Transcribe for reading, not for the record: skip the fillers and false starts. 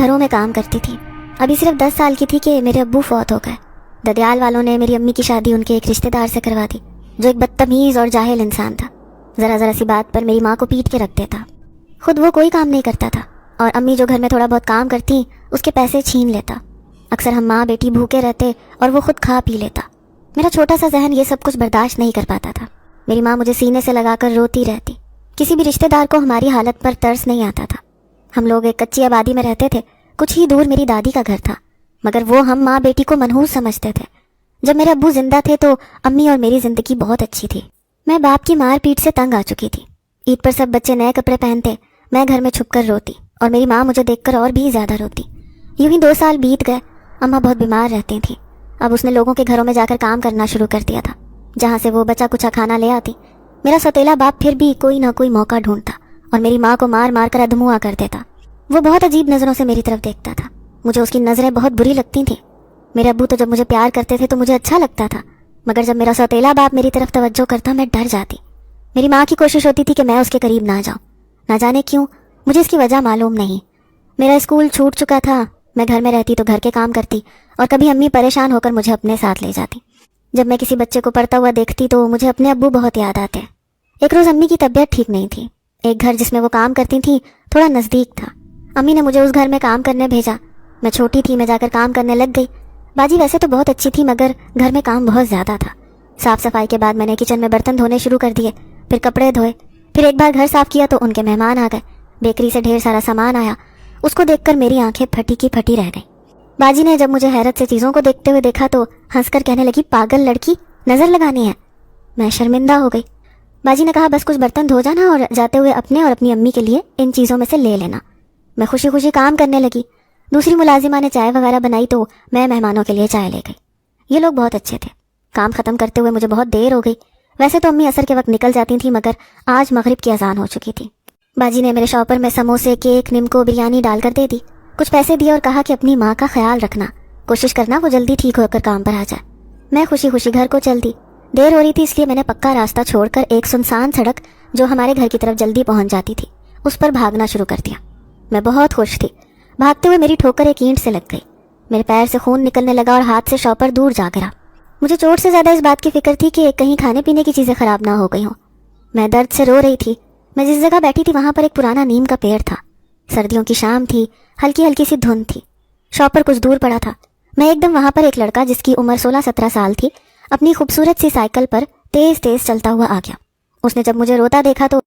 گھروں میں کام کرتی تھی۔ ابھی صرف 10 سال کی تھی کہ میرے ابو فوت ہو گئے۔ ددیال والوں نے میری امی کی شادی ان کے ایک رشتہ دار سے کروا دی جو ایک بدتمیز اور جاہل انسان تھا۔ ذرا ذرا سی بات پر میری ماں کو پیٹ کے رکھ دیتا۔ خود وہ کوئی کام نہیں کرتا تھا اور امی جو گھر میں تھوڑا بہت کام کرتی اس کے پیسے چھین لیتا۔ اکثر ہم ماں بیٹی بھوکے رہتے اور وہ خود کھا پی لیتا۔ میرا چھوٹا سا ذہن یہ سب کچھ برداشت نہیں کر پاتا تھا۔ میری ماں مجھے سینے سے لگا کر روتی رہتی۔ کسی بھی رشتہ دار کو ہماری حالت پر ترس نہیں آتا تھا۔ ہم لوگ ایک کچی آبادی میں رہتے تھے، کچھ ہی دور میری دادی کا گھر تھا، مگر وہ ہم ماں بیٹی کو منحوس سمجھتے تھے۔ جب میرے ابو زندہ تھے تو امی اور میری زندگی بہت اچھی تھی۔ میں باپ کی مار پیٹ سے تنگ آ چکی تھی۔ عید پر سب بچے نئے کپڑے پہنتے، میں گھر میں چھپ کر روتی اور میری ماں مجھے دیکھ کر اور بھی زیادہ روتی۔ یوں ہی 2 سال بیت گئے۔ اماں بہت بیمار رہتی تھیں۔ اب اس نے لوگوں کے گھروں میں جا کر کام کرنا شروع کر دیا تھا، جہاں سے وہ بچا کچھا کھانا لے آتی۔ میرا سوتیلا باپ پھر بھی کوئی نہ کوئی موقع ڈھونڈتا اور میری ماں کو مار مار کر ادھموا کر دیتا۔ وہ بہت عجیب نظروں سے میری طرف دیکھتا تھا۔ مجھے اس کی نظریں بہت بری لگتی تھیں۔ میرے ابو تو جب مجھے پیار کرتے تھے تو مجھے اچھا لگتا تھا، مگر جب میرا سوتیلا باپ میری طرف توجہ کرتا میں ڈر جاتی۔ میری ماں کی کوشش ہوتی تھی کہ میں اس کے قریب نہ جاؤں۔ نہ جانے کیوں، مجھے اس کی وجہ معلوم نہیں۔ میرا اسکول چھوٹ چکا تھا، میں گھر میں رہتی تو گھر کے کام کرتی اور کبھی امی پریشان ہو کر مجھے اپنے ساتھ لے جاتی۔ جب میں کسی بچے کو پڑھتا ہوا دیکھتی تو مجھے اپنے ابو بہت یاد آتے۔ ایک روز امی کی طبیعت ٹھیک نہیں تھی۔ ایک گھر جس میں وہ کام کرتی تھیں تھوڑا نزدیک تھا۔ امی نے مجھے اس گھر میں کام کرنے بھیجا۔ میں چھوٹی تھی، میں جا کر کام کرنے لگ گئی۔ باجی ویسے تو بہت اچھی تھی مگر گھر میں کام بہت زیادہ تھا۔ صاف صفائی کے بعد میں نے کچن میں برتن دھونے شروع کر دیے، پھر کپڑے دھوئے، پھر ایک بار گھر صاف کیا تو ان کے مہمان آ گئے۔ بیکری سے ڈھیر سارا سامان آیا، اس کو دیکھ کر میری آنکھیں پھٹی کی پھٹی رہ گئیں۔ باجی نے جب مجھے حیرت سے چیزوں کو دیکھتے ہوئے دیکھا تو ہنس کر کہنے لگی، پاگل لڑکی، نظر لگانی ہے۔ میں شرمندہ ہو گئی۔ باجی نے کہا، بس کچھ برتن دھو جانا اور جاتے ہوئے اپنے اور اپنی امی کے لیے ان چیزوں میں سے لے لینا۔ میں خوشی خوشی کام کرنے لگی۔ دوسری ملازمہ نے چائے وغیرہ بنائی تو میں مہمانوں کے لیے چائے لے گئی۔ یہ لوگ بہت اچھے تھے۔ کام ختم کرتے ہوئے مجھے بہت دیر ہو گئی۔ ویسے تو امی عصر کے وقت نکل جاتی تھیں مگر آج مغرب کی اذان ہو چکی تھی۔ باجی نے میرے شاپر میں سموسے، کیک، نمکو، بریانی ڈال کر دے دی۔ کچھ پیسے دیے اور کہا کہ اپنی ماں کا خیال رکھنا، کوشش کرنا وہ جلدی ٹھیک ہو کر کام پر آ جائے۔ میں خوشی خوشی گھر کو چل دی۔ دیر ہو رہی تھی اس لیے میں نے پکا راستہ چھوڑ کر ایک سنسان سڑک جو ہمارے گھر کی طرف جلدی پہنچ جاتی تھی اس پر بھاگنا شروع کر دیا۔ میں بہت خوش تھی۔ بھاگتے ہوئے میری ٹھوکر ایک اینٹ سے لگ گئی۔ میرے پیر سے خون نکلنے لگا اور ہاتھ سے شاپر دور جا گرا۔ مجھے چوٹ سے زیادہ اس بات کی فکر تھی کہ کہیں کھانے پینے کی چیزیں خراب نہ ہو گئی ہوں۔ میں درد سے رو رہی تھی۔ میں جس جگہ بیٹھی تھی وہاں پر ایک پرانا نیم کا پیڑ تھا۔ سردیوں کی شام تھی، ہلکی ہلکی سی دھند تھی۔ شاپر کچھ دور پڑا تھا۔ میں ایک دم وہاں پر ایک لڑکا جس کی عمر 16-17 سال تھی اپنی خوبصورت سی سائیکل پر تیز تیز چلتا ہوا آ گیا۔ اس نے جب مجھے روتا دیکھا تو